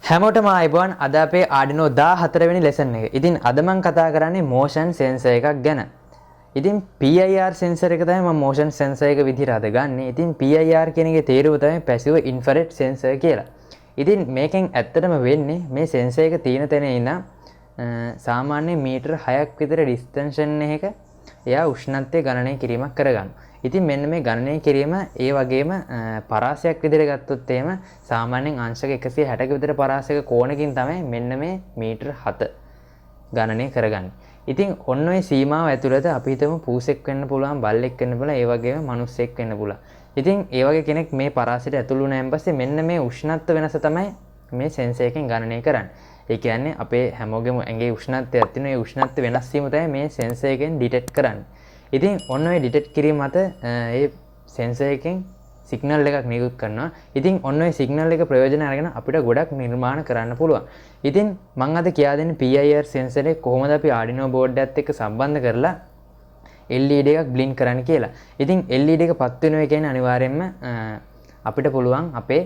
හැමෝටම ආයුබෝවන්. අද අපේ Arduino 14 වෙනි ලෙසන් එක. ඉතින් අද මම කතා කරන්නේ motion sensor එකක් ගැන. ඉතින් PIR sensor එක තමයි මම motion sensor එක විදිහට අද ගන්නෙ. ඉතින් PIR කියන එකේ තේරුම තමයි passive infrared sensor කියලා. ඉතින් මේකෙන් ඇත්තටම වෙන්නේ මේ sensor එක තියෙන තැන ඉඳන් සාමාන්‍ය මීටර 6ක් විතර distance එකක එයා උෂ්ණත්වය ගණනය කිරීමක් කරගන්නවා. ඉතින් මෙන්න මේ ගණනය කිරීම ඒ වගේම පරාසයක් විදිහට ගත්තොත් එහෙම සාමාන්‍යයෙන් අංශක 160ක විතර පරාසයක කෝණකින් තමයි මෙන්න මේ මීටර 7 ගණනය කරගන්නේ. ඉතින් ඔන්න ඔය සීමාව ඇතුළත අපි හිතමු පූසෙක් වෙන්න පුළුවන්, බල්ලෙක් වෙන්න පුළුවන්, ඒ වගේම මිනිස්සෙක් වෙන්න පුළුවන්. ඉතින් ඒ වගේ කෙනෙක් මේ පරාසයට ඇතුළු වුණාන් පස්සේ මෙන්න මේ උෂ්ණත්ව වෙනස තමයි මේ සෙන්සර් එකෙන් ගණනය කරන්නේ. ඒ කියන්නේ අපේ හැමෝගෙම ඇඟේ උෂ්ණත්වයක් තියෙනවා. ඒ උෂ්ණත්ව වෙනස් වීම තමයි මේ සෙන්සර් එකෙන් ඩිටෙක්ට් කරන්නේ. ඉතින් ඔන්න ඔය ඩිටෙක්ට් කිරීම මත ඒ සෙන්සර් එකෙන් සිග්නල් එකක් නිකුත් කරනවා. ඉතින් ඔන්න ඔය සිග්නල් එක ප්‍රයෝජන අරගෙන අපිට ගොඩක් නිර්මාණ කරන්න පුළුවන්. ඉතින් මම අද කියා දෙන්නේ PIR සෙන්සර් එක කොහොමද අපි Arduino board එකත් එක්ක සම්බන්ධ කරලා LED එකක් බ්ලින්ක් කරන්න කියලා. ඉතින් LED එක පත් වෙනවා කියන්නේ අනිවාර්යයෙන්ම අපිට පුළුවන් අපේ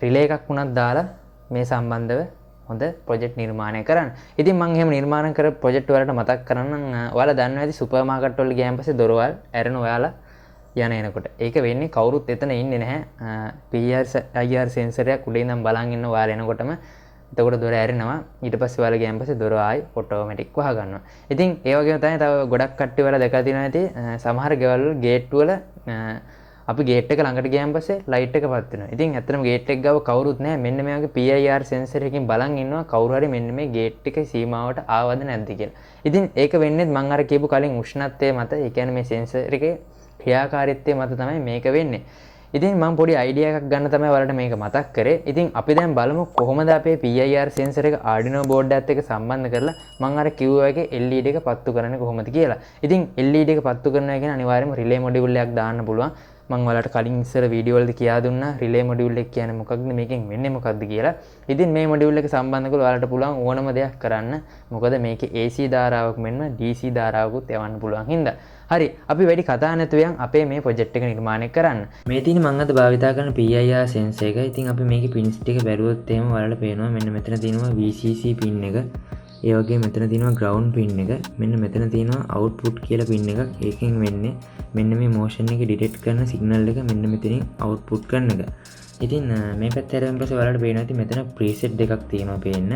රිලේ එකක් වුණත් දාලා මේ සම්බන්ධව හොඳ ප්‍රොජෙක්ට් නිර්මාණය කරන්න. ඉතින් මම එහෙම නිර්මාණය කර ප්‍රොජෙක්ට් වලට මතක් කරන්නම්. ඔයාලා දන්නවා ඇති සුපර් මාකට් වල ගියාන් පස්සේ දොරවල් ඇරෙන ඔයාලා යන එනකොට. ඒක වෙන්නේ කවුරුත් එතන ඉන්නේ නැහැ. PIR සෙන්සර් එකක් උඩින් ඉඳන් බලන් ඉන්න ඔයාලා එනකොටම එතකොට දොර ඇරෙනවා. ඊට පස්සේ ඔයාලා ගියාන් පස්සේ දොර ආයි ඔටෝමැටික් වහ ගන්නවා. ඉතින් ඒ වගේම තමයි තව ගොඩක් කට්ටිය ඔයාලා දැකලා තියෙනවා ඇති සමහර ගෙවල් වල ගේට් වල අපි ගේට් එක ළඟට ගියාන් පස්සේ ලයිට් එක පත් වෙනවා. ඉතින් ඇත්තටම ගේට් එක ගාව කවුරුත් නැහැ. මෙන්න මේ වගේ PIR සෙන්සර් එකකින් බලන් ඉන්නවා කවුරු හරි මෙන්න මේ ගේට් එකේ සීමාවට ආවද නැද්ද කියලා. ඉතින් ඒක වෙන්නේ මම අර කියපු කලින් උෂ්ණත්වයේ මත, ඒ කියන්නේ මේ සෙන්සර් එකේ ක්‍රියාකාරීත්වය මත තමයි මේක වෙන්නේ. ඉතින් මම පොඩි අයිඩියා එකක් ගන්න තමයි ඔයාලට මේක මතක් කරේ. ඉතින් අපි දැන් බලමු කොහොමද අපේ PIR සෙන්සර් එක Arduino board එකත් එක්ක සම්බන්ධ කරලා මම අර කිව්වා වගේ LED එක පත්තු කරන්නේ කොහොමද කියලා. ඉතින් LED එක පත්තු කරනවා කියන්නේ අනිවාර්යයෙන්ම රිලේ මොඩියුල් එකක් දාන්න පුළුවන්. මම ඔයාලට කලින් ඉස්සර වීඩියෝ වලදී කියා දුන්නා රිලේ මොඩියුල් එක කියන්නේ මොකක්ද, මේකෙන් වෙන්නේ මොකක්ද කියලා. ඉතින් මේ මොඩියුල් එක සම්බන්ධ කරලා ඔයාලට පුළුවන් ඕනම දෙයක් කරන්න. මොකද මේකේ AC ධාරාවක් මෙන්ම DC ධාරාවකුත් යවන්න පුළුවන් හින්දා. හරි, අපි වැඩි කතා නැතුව යන් අපේ මේ ප්‍රොජෙක්ට් එක නිර්මාණය කරන්න. මේ තියෙන මම අද භාවිතා කරන PIR සෙන්සර් එක. ඉතින් අපි මේකේ පින්ස් ටික බැලුවොත් එහෙම ඔයාලට පේනවා මෙන්න මෙතන තියෙනවා VCC පින් එක. ඒ වගේ මෙතන තියෙනවා ground pin එක. මෙන්න මෙතන තියෙනවා output කියලා pin එකක්. ඒකෙන් වෙන්නේ මෙන්න මේ motion එක detect කරන signal එක මෙන්න මෙතනින් output කරන එක. ඉතින් මේ පැත්තට හැරෙන්න පස්සේ ඔයාලට පේනවා ඉතින් මෙතන preset දෙකක් තියෙනවා පේන්න.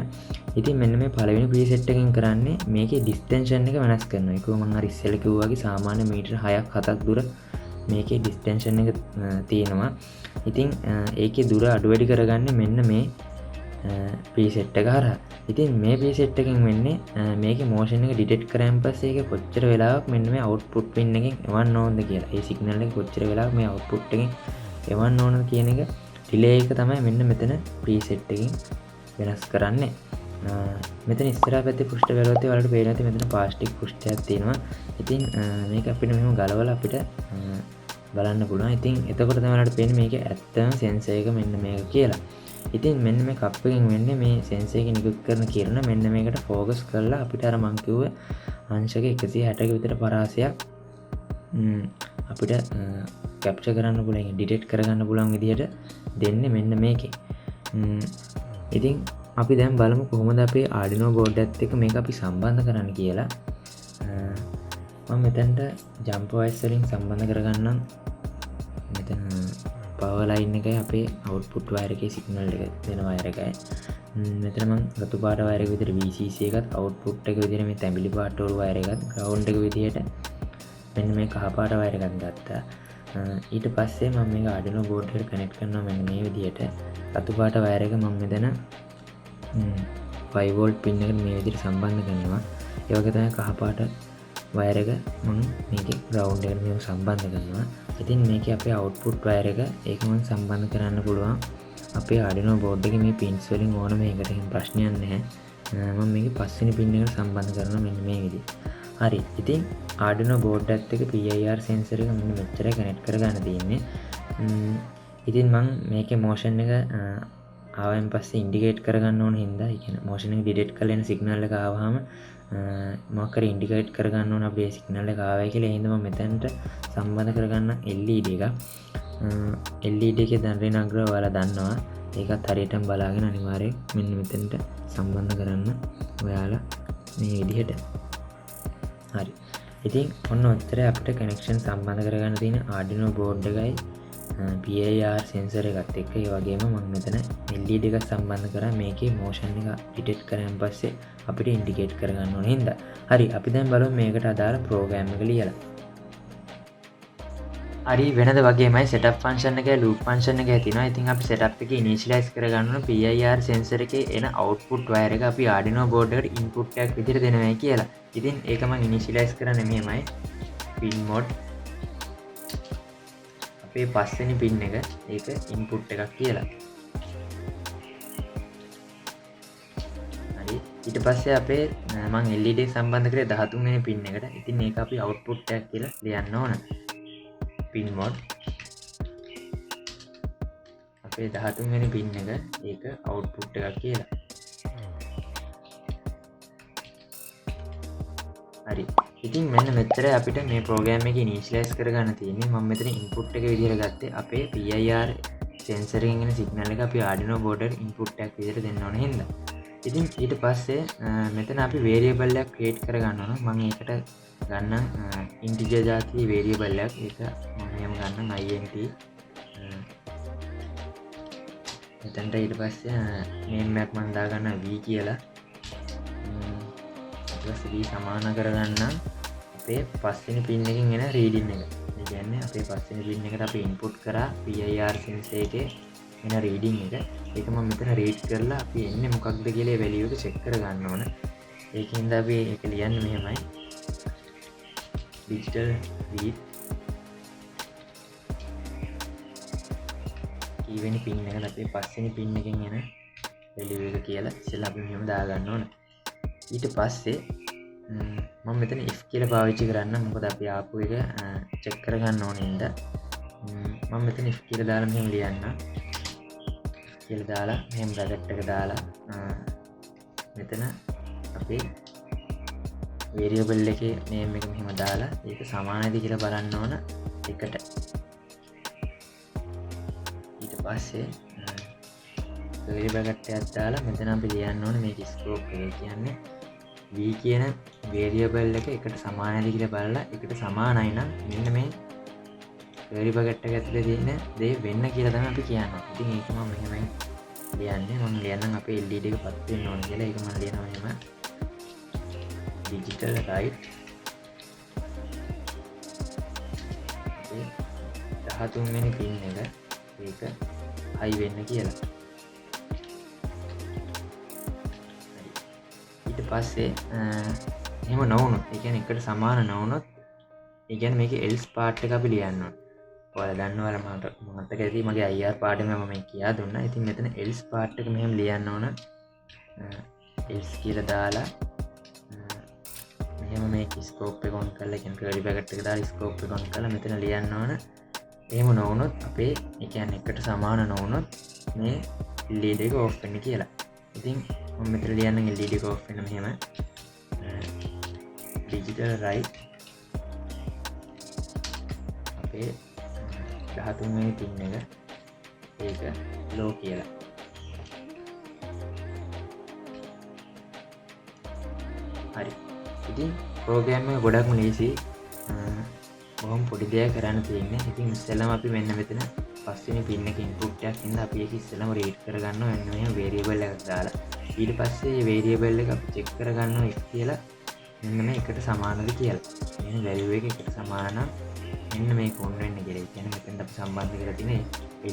ඉතින් මෙන්න මේ පළවෙනි preset එකෙන් කරන්නේ මේකේ distance එක වෙනස් කරනවා. ඒක මම අර ඉස්සෙල්ලා කිව්වා වගේ සාමාන්‍ය මීටර 6ක් 7ක් දුර මේකේ distance එක තියෙනවා. ඉතින් ඒකේ දුර අඩු වැඩි කරගන්නේ මෙන්න මේ preset එක හරහා. ඉතින් මේ preset එකෙන් වෙන්නේ මේකේ motion එක detect කරාන් පස්සේ ඒක කොච්චර වෙලාවක් මෙන්න මේ output pin එකෙන් එවන්න ඕනද කියලා. ඒ signal එක කොච්චර වෙලාවක් මේ output එකෙන් එවන්න ඕනද කියන එක delay එක තමයි මෙන්න මෙතන preset එකෙන් වෙනස් කරන්නේ. මෙතන ඉස්සරහා පැත්තේ පුෂ්ඨ බැලුවොත් ඔයාලට පේනවා ඇති මෙතන පාස්ටික් පුෂ්ඨයක් තියෙනවා. ඉතින් මේක අපිට මෙහෙම ගලවලා අපිට බලන්න පුළුවන්. ඉතින් එතකොට තමයි ඔයාලට පේන්නේ මේකේ ඇත්තම සෙන්සර් එක මෙන්න මේක කියලා. ඉතින් මෙන්න මේ කප් එකෙන් වෙන්නේ මේ සෙන්සර් එකේ නිකුත් කරන කිරණ මෙන්න මේකට ફોකස් කරලා අපිට අර මං කිව්ව අංශක 160ක විතර පරාසයක් අපිට කැප්චර් කරන්න පුළුවන්, ඩිටෙක්ට් කරගන්න පුළුවන් විදිහට දෙන්නේ මෙන්න මේකේ. ඉතින් අපි දැන් බලමු කොහොමද අපේ Arduino board එකත් එක්ක මේක අපි සම්බන්ධ කරන්න කියලා. මම මෙතනට jump wires වලින් සම්බන්ධ කරගන්නම්. මෙතන power line එකයි අපේ output wire එකේ signal එක දෙන wire එකයි. මෙතන මම රතු පාට wire එක විදිහට VCC එකත් output එක විදිහට මේ තැඹිලි පාට වල wire එකත් ground එක විදිහට මෙන්න මේ කහ පාට wire එකක් ගත්තා. ඊට පස්සේ මම මේක Arduino board එකට connect කරනවා මෙන්න මේ විදිහට. රතු පාට wire එක මම මෙතන 5 volt pin එකට මේ විදිහට සම්බන්ධ කරනවා. ඒ වගේ තමයි කහ පාට wire එක මම මේකේ ground එකට මේක සම්බන්ධ කරනවා. ඉතින් මේකේ අපේ output wire එක ඒක මම සම්බන්ධ කරන්න පුළුවන් අපේ Arduino board එකේ මේ pins වලින් ඕන මේකට එහෙම ප්‍රශ්නයක් නැහැ. මම මේකේ පස්වෙනි pin එකට සම්බන්ධ කරනවා මෙන්න මේ විදිහට. හරි. ඉතින් Arduino board එකත් එක්ක PIR sensor එක මෙන්න මෙච්චරයි connect කරගන්න තියෙන්නේ. ඉතින් මම මේකේ motion එක ආවයින් පස්සේ ඉන්ඩිකේට් කරගන්න ඕන හින්දා, ඒ කියන්නේ motion එක detect කරලා එන signal එක ආවහම මොකක් හරි ඉන්ඩිකේට් කරගන්න ඕන අපේ signal එක ආවයි කියලා. ඒ හින්දා මම මෙතනට සම්බන්ධ කරගන්න LED එක. LED එකේ දැන් ඍණාග්‍රහ ඔයාලා දන්නවා. ඒකත් හරියටම බලාගෙන අනිවාර්යයෙන් මෙන්න මෙතනට සම්බන්ධ කරන්න ඔයාලා මේ විදිහට. හරි. ඉතින් ඔන්න ඔච්චරයි අපිට කනෙක්ෂන් සම්බන්ධ කරගන්න තියෙන Arduino board එකයි PIR sensor එකත් එක්ක. ඒ වගේම මම මෙතන LED එකක් සම්බන්ධ කරා මේකේ motion එක detect කරන් පස්සේ අපිට indicate කරගන්න ඕනේ හින්දා. හරි, අපි දැන් බලමු මේකට අදාළ program එක ලියලා. හරි, වෙනද වගේමයි setup function එකයි loop function එකයි තියෙනවා. ඉතින් අපි setup එක initialize කරගන්න ඕන PIR sensor එකේ එන output wire එක අපි Arduino board එකට input එකක් විදිහට දෙනවයි කියලා. ඉතින් ඒක මම initialize කරන්නේ මෙහෙමයි. pin mode අපේ පස්වෙනි pin එක ඒක input එකක් කියලා. හරි, ඊට පස්සේ අපේ මම LED සම්බන්ධ කරේ 13 වෙනි pin එකට. ඉතින් මේක අපි output එකක් කියලා ලියන්න ඕන. pin mode අපේ 13 වෙනි pin එක ඒක output එකක් කියලා. හරි, ඉතින් මෙන්න මෙච්චර අපිට මේ ප්‍රෝග්‍රෑම් එක ඉනිෂියලයිස් කරගන්න තියෙන්නේ. මම මෙතන ඉන්පුට් එක විදිහට ගත්තේ අපේ PIR sensor එකෙන් එන සිග්නල් එක අපි Arduino board එකට ඉන්පුට් එකක් විදිහට දෙන්න ඕන හින්දා. ඉතින් ඊට පස්සේ මෙතන අපි variable එකක් create කරගන්න ඕන. මම ඒකට ගන්න integer ජාතියේ variable එකක්. ඒක මම එහෙම ගන්න int. මෙතනට ඊට පස්සේ name එකක් මම දාගන්න v කියලා. v සමාන කරගන්න අපේ පස්වෙනි pin එකෙන් එන reading එක. ඒ කියන්නේ අපේ පස්වෙනි pin එකට අපි input කරා PIR sensor එකේ එන reading එක. ඒක මම මෙතන read කරලා අපි එන්නේ මොකක්ද කියලා ඒ value එක check කරගන්න ඕන. ඒකින්ද අපි ඒක ලියන්නේ මෙහෙමයි. digital read කීවෙනි pin එකට අපේ පස්වෙනි pin එකෙන් එන value එක කියලා ඉතින් අපි මෙහෙම දාගන්න ඕන. ඊට පස්සේ මම මෙතන if කියලා පාවිච්චි කරන්න. මොකද අපි ආපු එක check කරගන්න ඕන හින්දා මම මෙතන if කියලා දාලා මෙහෙම ලියන්න. කියලා දාලා මෙහෙම bracket එක දාලා මෙතන අපේ variable එකේ name එක මෙහෙම දාලා ඒක සමානයිද කියලා බලන්න ඕන එකට. ඊට පස්සේ curly bracket එකක් දාලා මෙතන අපි ලියන්න ඕන මේක scope එක කියන්නේ v කියන variable එක එකට සමානයිද කියලා බලලා එකට සමානයි නම් මෙන්න මේ curly bracket එක ඇතුලේ තියෙන දේ වෙන්න කියලා තමයි අපි කියන්නේ. ඉතින් ඒක මම මෙහෙමයි ලියන්නේ. මම ලියන්නම් අපේ LED එක පත් වෙන්න ඕන කියලා. ඒක මම ලියනවා මෙහෙම digital right 13 වෙනි pin එක ඒක high වෙන්න කියලා. ඊට පස්සේ එහෙම නොවුනොත් ඒ කියන්නේ එකට සමාන නොවුනොත් ඒ කියන්නේ මේකේ else part එක අපි ලියන්න ඕන. ඔයාලා දන්නවල මට මතක ඇති මගේ IR part එක මම කියා දුන්නා. ඉතින් මෙතන else part එක මෙහෙම ලියන්න ඕන. else කියලා දාලා මෙහෙම මේක scope එක on කරලා කියන්නේ curly bracket එක දාලා scope එක on කරලා මෙතන ලියන්න ඕන. එහෙම නොවුනොත් අපේ ඒ කියන්නේ එකට සමාන නොවුනොත් මේ LED එක off වෙන්න කියලා. ඉතින් මම මෙතන ලියන්න LED එක off වෙන මෙහෙම digital right අපේ 13 වෙනි pin එක ඒක low කියලා. හරි. ඉතින් ප්‍රෝග්‍රෑම් එක ගොඩක්ම ලේසි. බොහොම පොඩි දෙයක් කරන්න තියෙන්නේ. ඉතින් ඉස්සෙල්ලාම අපි මෙන්න මෙතන පස්වෙනි pin එක input එකක් ඉඳලා අපි ඒක ඉස්සෙල්ලාම read කරගන්නවා මෙන්න මේ variable එකක් දාලා. ඊට පස්සේ මේ variable එක අපි check කරගන්නවා if කියලා මෙන්න මේ එකට සමානද කියලා. එහෙනම් value එක එකට සමාන නම් මෙන්න මේක on වෙන්න කියලා. ඒ කියන්නේ මෙතෙන්ට අපි සම්බන්ධ කරලා තියෙන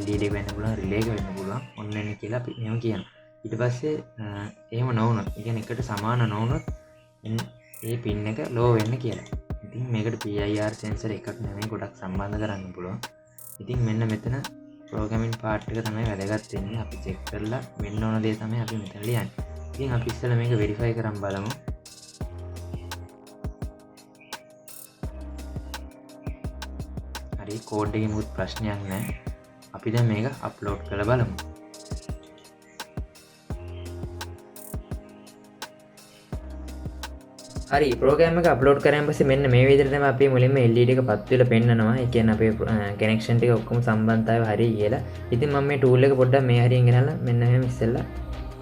LED එක වෙන්න පුළුවන්, relay එක වෙන්න පුළුවන් on වෙන්න කියලා අපි එහෙම කියනවා. ඊට පස්සේ එහෙම නොවුනොත්, ඒ කියන්නේ එකට සමාන නොවුනොත් ඒ pin එක low වෙන්න කියලා. ඉතින් මේකට PIR sensor එකක් නෙමෙයි ගොඩක් සම්බන්ධ කරන්න පුළුවන්. ඉතින් මෙන්න මෙතන programming part එක තමයි වැදගත් වෙන්නේ. අපි check කරලා වෙන්න ඕන දේ තමයි අපි මෙතන ලියන්නේ. ඉතින් අපි ඉස්සෙල්ලා මේක verify කරන් බලමු. හරි, code එකේ මුත් ප්‍රශ්නයක් නැහැ. අපි දැන් මේක upload කරලා බලමු. හරි ප්‍රෝග්‍රෑම් එක අප්ලෝඩ් කරාන් පස්සේ මෙන්න මේ විදිහට තමයි අපි මුලින්ම LED එක පත් වෙලා පෙන්නනවා. ඒ කියන්නේ අපේ කනෙක්ෂන් ටික ඔක්කොම සම්බන්ධතාවය හරි කියලා. ඉතින් මම මේ ටූල් එක පොඩ්ඩක් මේ හරියෙන් ගෙනල්ලා මෙන්න මෙහෙම ඉස්සෙල්ලා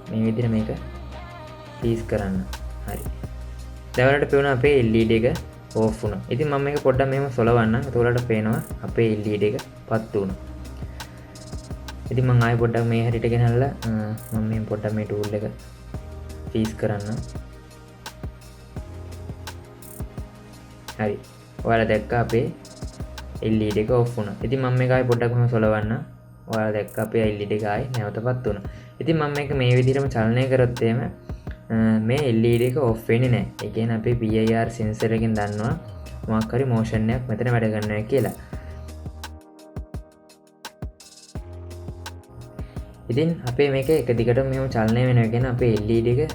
මේ විදිහට මේක ෆ්‍රීස් කරන්න. හරි. දැන් වලට පේනවා අපේ LED එක ඕෆ් වුණා. ඉතින් මම මේක පොඩ්ඩක් මෙහෙම සොලවන්නම්. එතකොට පේනවා අපේ LED එක පත් වුණා. ඉතින් මම ආයෙ පොඩ්ඩක් මේ හරියට ගෙනල්ලා මම මේ පොඩ්ඩක් මේ ටූල් එක ෆ්‍රීස් කරන්න. හරි. ඔයාලා දැක්කා අපේ LED එක ඔෆ් වුණා. ඉතින් මම මේක ආයෙ පොඩ්ඩක් මෙහෙම සොලවන්න. ඔයාලා දැක්කා අපේ LED එක ආයෙ නැවතපත් වුණා. ඉතින් මම මේක මේ විදිහටම චලනය කරොත් එහෙම මේ LED එක ඔෆ් වෙන්නේ නැහැ. ඒ කියන්නේ අපේ PIR sensor එකෙන් දන්නවා මොකක් හරි motion එකක් මෙතන වැඩ කරනවා කියලා. ඉතින් අපේ මේක එක දිගටම මෙහෙම චලනය වෙනවා කියන අපේ LED එක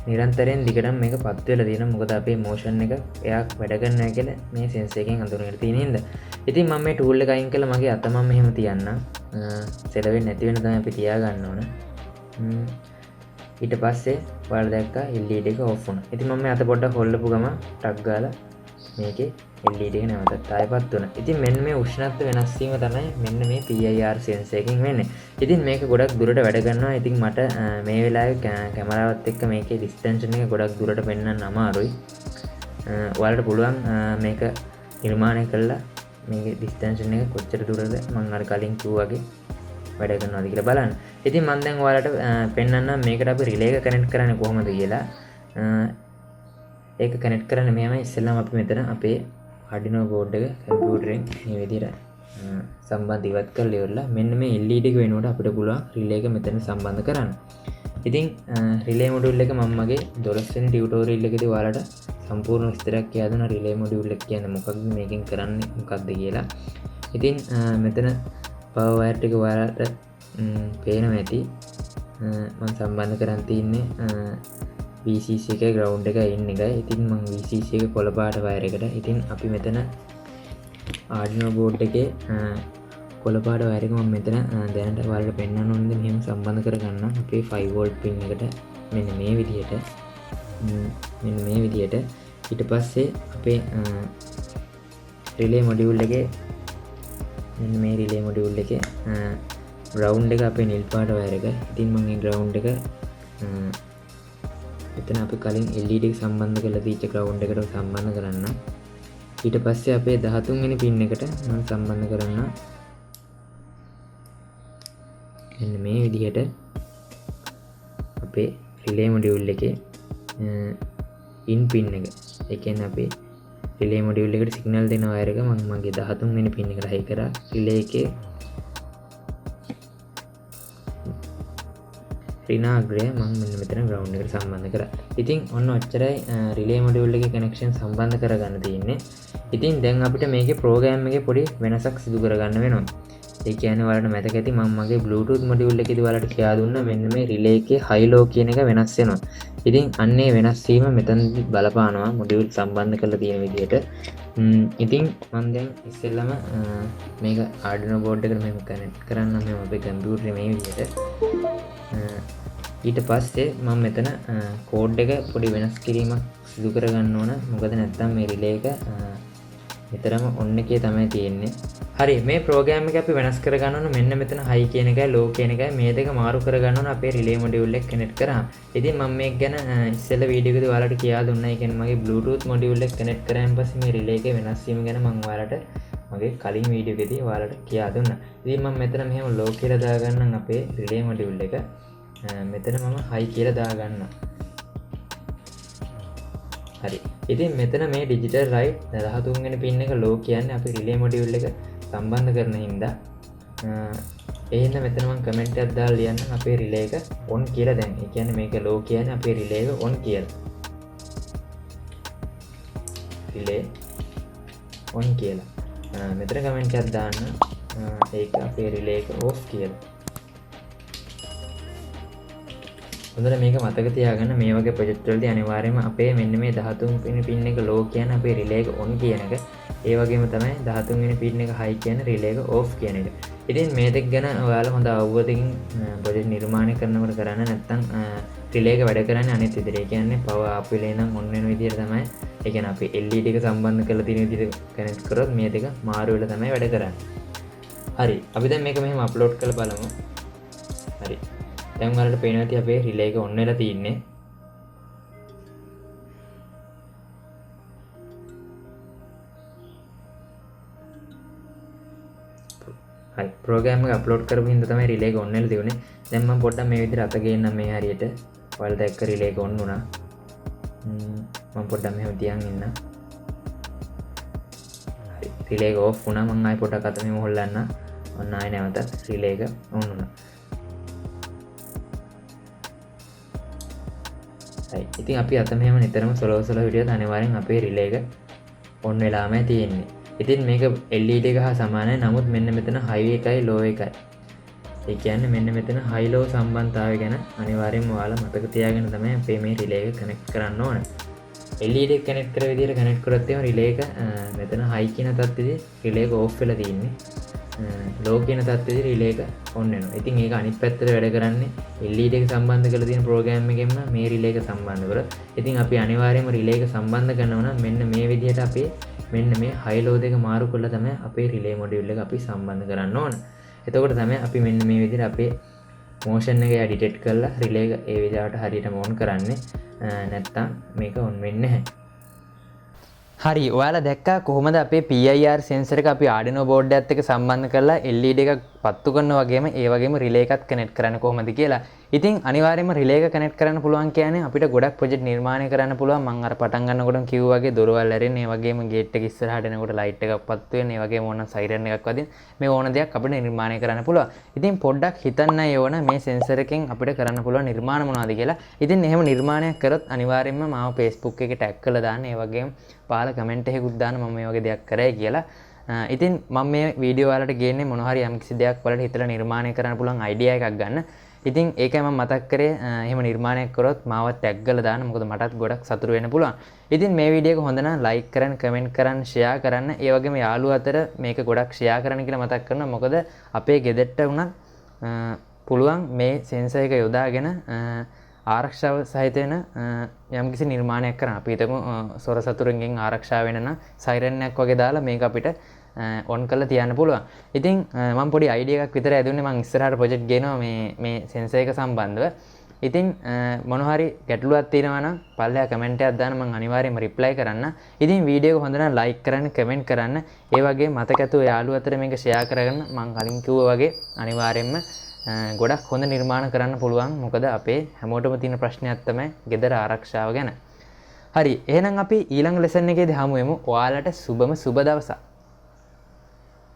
නිරන්තරයෙන් දිගටම මේක පත් වෙලා තියෙනවා. මොකද අපේ motion එක එයා වැඩ කරනවා කියලා මේ sensor එකෙන් හඳුනගෙන තියෙන හින්දා. ඉතින් මම මේ tool එක අයින් කළා මගේ අත මම මෙහෙම තියන්නම්. සෙල වෙන්නේ නැති වෙන තමයි අපි තියා ගන්න ඕන. ඊට පස්සේ ඔයාලා දැක්කා LED එක off වුණා. ඉතින් මම මේ අත පොඩ්ඩක් හොල්ලපු ගම ටක් ගාලා මේකේ LED එක නැවතත් ආයෙපත් වුණා. ඉතින් මෙන්න මේ උෂ්ණත්ව වෙනස් වීම තමයි මෙන්න මේ PIR sensor එකකින් වෙන්නේ. ඉතින් මේක ගොඩක් දුරට වැඩ කරනවා. ඉතින් මට මේ වෙලාවේ කැමරාවත් එක්ක මේකේ ඩිස්ටන්ස් එක ගොඩක් දුරට පෙන්වන්න අමාරුයි. ඔයාලට පුළුවන් මේක නිර්මාණය කළා මේකේ ඩිස්ටන්ස් එක කොච්චර දුරද මම අර කලින් කිව්වා වගේ වැඩ කරනවාද කියලා බලන්න. ඉතින් මම දැන් ඔයාලට පෙන්වන්නම් මේකට අපි රිලේ එක කනෙක්ට් කරන්නේ කොහොමද කියලා. ඒක කනෙක්ට් කරන්න මෙහෙමයි. ඉස්සෙල්ලාම අපි මෙතන අපේ Arduino board එක කම්පියුටරෙන් මේ විදිහට සම්බන්ධ ඉවත් කරලා ඉවරලා මෙන්න මේ LED එක වෙනුවට අපිට පුළුවන් රිලේ එක මෙතන සම්බන්ධ කරන්න. ඉතින් රිලේ මොඩියුල් එක මම මගේ 12 වෙනි ටියුටෝරියල් එකේදී ඔයාලට සම්පූර්ණ විස්තරයක් කියලා දුන්නා රිලේ මොඩියුල් එක කියන්නේ මොකක්ද මේකෙන් කරන්නේ මොකක්ද කියලා. ඉතින් මෙතන power wire ටික ඔයාලට පේනවා ඇති. මම සම්බන්ධ කරන් තින්නේ VCC එකේ ground එක in එකයි. ඉතින් මම VCC එක කොළ පාට wire එකට. ඉතින් අපි මෙතන Arduino board එකේ කොළ පාට wire එක මම මෙතන දැනට ඔයාලට පෙන්වන්න ඕනේ මෙහෙම සම්බන්ධ කරගන්න. අපේ 5 volt pin එකට මෙන්න මේ විදිහට ඊට පස්සේ අපේ relay module එකේ මෙන්න මේ relay module එකේ ground එක අපේ නිල් පාට wire එක. ඉතින් මම මේ ground එක එතන අපි කලින් LED එක සම්බන්ධ කරලා තියච්ච ground එකට සම්බන්ධ කරන්න. ඊට පස්සේ අපේ 13 වෙනි pin එකට මම සම්බන්ධ කරන්න. මෙන්න මේ විදිහට අපේ relay module එකේ in pin එක. ඒ කියන්නේ අපේ relay module එකට signal දෙන wire එක මම මගේ 13 වෙනි pin එකට හයි කරා. relay එකේ ඍණාග්‍රය මම මෙන්න මෙතන ground එකට සම්බන්ධ කරා. ඉතින් ඔන්න ඔච්චරයි relay module එකේ connection සම්බන්ධ කරගන්න තියෙන්නේ. ඉතින් දැන් අපිට මේකේ program එකේ පොඩි වෙනසක් සිදු කරගන්න වෙනවා. ඒ කියන්නේ ඔයාලට මතක ඇති මම මගේ Bluetooth module එකේදී ඔයාලට කියා දුන්නා මෙන්න මේ relay එකේ high low කියන එක වෙනස් වෙනවා. ඉතින් අන්නේ වෙනස් වීම මෙතනදි බලපානවා module සම්බන්ධ කරලා තියෙන විදිහට. ඉතින් මම දැන් ඉස්සෙල්ලාම මේක Arduino board එකට මෙහෙම connect කරන්න මම අපේ computer මේ විදිහට. ඊට පස්සේ මම මෙතන කෝඩ් එක පොඩි වෙනස් කිරීමක් සිදු කරගන්න ඕන. මොකද නැත්නම් මේ රිලේ එක විතරම ඔන්න එකේ තමයි තියෙන්නේ. හරි මේ ප්‍රෝග්‍රෑම් එක අපි වෙනස් කරගන්න ඕන. මෙන්න මෙතන high කියන එකයි low කියන එකයි මේ දෙක මාරු කරගන්න ඕන අපේ රිලේ මොඩියුල් එක කනෙක්ට් කරාම. ඉතින් මම මේක ගැන ඉස්සෙල්ලා වීඩියෝ එකේදී ඔයාලට කියා දුන්නා. ඒ කියන්නේ මගේ Bluetooth මොඩියුල් එක කනෙක්ට් කරාන් පස්සේ මේ රිලේ එකේ වෙනස් වීම ගැන මම ඔයාලට මගේ කලින් වීඩියෝ එකේදී ඔයාලට කියා දුන්නා. ඉතින් මම මෙතන මෙහෙම low කියලා දාගන්නම් අපේ රිලේ මොඩියුල් එක. මෙතන මම high කියලා දාගන්න. හරි. ඉතින් මෙතන මේ digital right 13 වෙනි pin එක low කියන්නේ අපි relay module එක සම්බන්ධ කරන හින්දා ඒ හින්දා මෙතන මම comment එකක් දාලා ලියන්නම් අපේ relay එක on කියලා දැන්. ඒ කියන්නේ මේක low කියන්නේ අපේ relay එක on කියලා. relay on කියලා. මෙතන comment එකක් දාන්න ඒක අපේ relay එක off කියලා. හොඳට මේක මතක තියාගන්න. මේ වගේ ප්‍රොජෙක්ට් වලදී අනිවාර්යයෙන්ම අපේ මෙන්න මේ 13 වෙනි pin එක low කියන්නේ අපේ relay එක on කියන එක. ඒ වගේම තමයි 13 වෙනි pin එක high කියන්නේ relay එක off කියන එක. ඉතින් මේ දෙක ගැන ඔයාලා හොඳ අවබෝධයකින් ප්‍රොජෙක්ට් නිර්මාණය කරනකොට කරන්න නැත්නම් රිලේ එක වැඩ කරන්නේ අනිත් විදිහට. ඒ කියන්නේ පවර් ආප් වෙලේ නම් ඔන්න වෙන විදිහට තමයි. ඒ කියන්නේ අපි LED එක සම්බන්ධ කරලා තියෙන විදිහට කනෙක්ට් කරොත් මේ දෙක මාරු වෙලා තමයි වැඩ කරන්නේ. හරි. අපි දැන් මේක මෙහෙම අප්ලෝඩ් කරලා බලමු. හරි. දැන් ඔයාලට පේනවා ඇති අපේ රිලේ එක ඔන් වෙලා තියෙන්නේ. හරි. ප්‍රෝග්‍රෑම් එක අප්ලෝඩ් කරපු හින්දා තමයි රිලේ එක ඔන් වෙලා තියුනේ. දැන් මම පොඩ්ඩක් මේ විදිහට අත ගේන්නම් මේ හරියට. ඔයාලා දැක්ක රිලේ එක ඔන් වුණා. මම පොඩ්ඩක් මෙහෙම තියන් ඉන්න. හරි. රිලේ එක ඔෆ් වුණා. මම ආයෙ පොඩ්ඩක් අත මෙහෙම හොල්ලන්න. ඔන්න ආයෙ නැවතත් රිලේ එක ඔන් වුණා. හරි. ඉතින් අපි අත මෙහෙම නිතරම සලෝ හිටියත් අනිවාර්යෙන් අපේ රිලේ එක ඔන් වෙලාමයි තියෙන්නේ. ඉතින් මේක LED එක හා සමානයි. නමුත් මෙන්න මෙතන high එකයි low එකයි. ඒ කියන්නේ මෙන්න මෙතන high low සම්බන්ධතාවය ගැන අනිවාර්යෙන්ම ඔයාලා මතක තියාගෙන තමයි අපේ මේ රිලේ එක කනෙක්ට් කරන්න ඕන. LED එක කනෙක්ට් කර විදිහට කනෙක්ට් කරොත් එහෙනම් රිලේ එක මෙතන high කියන තත්ත්වෙදී රිලේ එක off වෙලා තියෙන්නේ. low කියන තත්ත්වෙදී රිලේ එක on වෙනවා. ඉතින් ඒක අනිත් පැත්තට වැඩ කරන්නේ LED එක සම්බන්ධ කරලා තියෙන ප්‍රෝග්‍රෑම් එකෙන්ම මේ රිලේ එක සම්බන්ධ කරලා. ඉතින් අපි අනිවාර්යයෙන්ම රිලේ එක සම්බන්ධ කරනවා නම් මෙන්න මේ විදිහට අපේ මෙන්න මේ high low දෙක මාරු කරලා තමයි අපේ රිලේ මොඩියුල් එක අපි සම්බන්ධ කරන්න ඕන. එතකොට තමයි අපි මෙන්න මේ විදිහට අපේ motion එක ඩිටෙක්ට් කරලා රිලේ එක ඒ විදිහට හරියටම on කරන්නේ. නැත්තම් මේක on වෙන්නේ නැහැ. හරි. ඔයාලා දැක්කා කොහොමද අපේ PIR sensor එක අපි Arduino board එකත් එක්ක සම්බන්ධ කරලා LED එකක් පත්තු කරනවා වගේම ඒ වගේම රිලේ එකත් කනෙක්ට් කරන්න කොහොමද කියලා. ඉතින් අනිවාර්යයෙන්ම රිලේ එක කනෙක්ට් කරන්න පුළුවන් කියන්නේ අපිට ගොඩක් ප්‍රොජෙක්ට් නිර්මාණය කරන්න පුළුවන්. මම අර පටන් ගන්නකොටම කිව්වා වගේ දොරවල් ඇරෙන්න, ඒ වගේම ගේට් එක ඉස්සරහට එනකොට ලයිට් එකක් පත්තු වෙන්න, ඒ වගේම ඕන සයිරන් එකක් වදින්න මේ ඕන දෙයක් අපිට නිර්මාණය කරන්න පුළුවන්. ඉතින් පොඩ්ඩක් හිතන්න ඕන මේ sensor එකෙන් අපිට කරන්න පුළුවන් නිර්මාණ මොනවද කියලා. ඉතින් එහෙම නිර්මාණයක් කරොත් අනිවාර්යයෙන්ම මාව Facebook එකේ ටැග් කරලා දාන්න. ඒ වගේම පහල කමෙන්ට් එකකුත් දාන්න මම මේ වගේ දෙයක් කරයි කියලා. ඉතින් මම මේ වීඩියෝ වලට ගේන්නේ මොන හරි යම්කිසි දෙයක් වලට හිතලා නිර්මාණය කරන්න පුළුවන් අයිඩියා එකක් ගන්න. ඉතින් ඒකයි මම මතක් කරේ එහෙම නිර්මාණයක් කරොත් මාව ටැග් කරලා දාන්න. මොකද මටත් ගොඩක් සතුටු වෙන්න පුළුවන්. ඉතින් මේ වීඩියෝ එක හොඳ නම් ලයික් කරන්න, කමෙන්ට් කරන්න, ෂෙයා කරන්න. ඒ වගේම යාළුවෝ අතර මේක ගොඩක් ෂෙයා කරන්න කියලා මතක් කරනවා. මොකද අපේ ගෙදරට වුණත් පුළුවන් මේ සෙන්සර් එක යොදාගෙන ආරක්ෂාව සහිත වෙන යම්කිසි නිර්මාණයක් කරන්න. අපි හිතමු සොර සතුරුන්ගෙන් ආරක්ෂා වෙන්න නම් සයිරන් එකක් වගේ දාලා මේක අපිට ඔන් කරලා තියන්න පුළුවන්. ඉතින් මම පොඩි අයිඩියා එකක් විතර ඇදුන්නේ. මම ඉස්සරහට ප්‍රොජෙක්ට් ගේනවා මේ සෙන්සර් එක සම්බන්ධව. ඉතින් මොන හරි ගැටලුවක් තියෙනවා නම් පල්ලෙහා කමෙන්ට් එකක් දාන්න, මම අනිවාර්යයෙන්ම රිප්ලයි කරන්න. ඉතින් වීඩියෝ එක හොඳ නම් ලයික් කරන්න, කමෙන්ට් කරන්න. ඒ වගේ මතක ඇතුව යාළුවෝ අතර මේක ෂෙයා කරගන්න. මම කලින් කිව්වා වගේ අනිවාර්යයෙන්ම ගොඩක් හොඳ නිර්මාණ කරන්න පුළුවන්. මොකද අපේ හැමෝටම තියෙන ප්‍රශ්නයක් තමයි ගෙදර ආරක්ෂාව ගැන. හරි. එහෙනම් අපි ඊළඟ ලෙසන් එකේදී හමු වෙමු. ඔයාලට සුබම සුබ දවසක්.